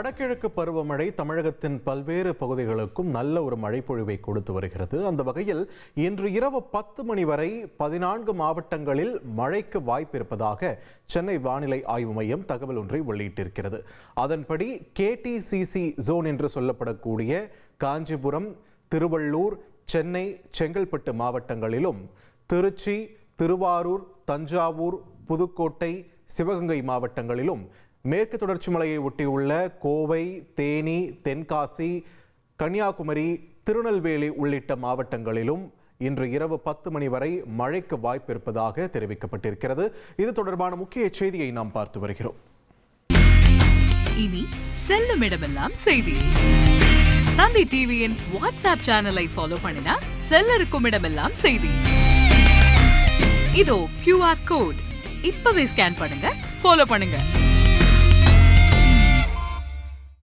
வடகிழக்கு பருவமழை தமிழகத்தின் பல்வேறு பகுதிகளுக்கும் நல்ல ஒரு மழைப்பொழிவை கொடுத்து வருகிறது. அந்த வகையில் இன்று இரவு 10 மணி வரை 14 மாவட்டங்களில் மழைக்கு வாய்ப்பு இருப்பதாக சென்னை வானிலை ஆய்வு மையம் தகவல் ஒன்றை வெளியிட்டிருக்கிறது. அதன்படி கேடிசிசி ஜோன் என்று சொல்லப்படக்கூடிய காஞ்சிபுரம், திருவள்ளூர், சென்னை, செங்கல்பட்டு மாவட்டங்களிலும் திருச்சி, திருவாரூர், தஞ்சாவூர், புதுக்கோட்டை, சிவகங்கை மாவட்டங்களிலும் மேற்கு தொடர்ச்சி மலையை ஒட்டியுள்ள கோவை, தேனி, தென்காசி, கன்னியாகுமரி, திருநெல்வேலி உள்ளிட்ட மாவட்டங்களிலும் இன்று இரவு 10 மணி வரை மழைக்கு வாய்ப்பு இருப்பதாக தெரிவிக்கப்பட்டிருக்கிறது. இது தொடர்பான முக்கிய செய்தியை நாம் பார்த்து வருகிறோம். இனி செல்லும் இடமெல்லாம் செய்தி. தந்தி டிவியின் வாட்ஸ்அப் சேனலை ஃபாலோ பண்ணினா செல்ல இருக்கும் இடமெல்லாம் செய்தி. இதோ QR கோட் இப்பவே ஸ்கேன் பண்ணுங்க, ஃபாலோ பண்ணுங்க.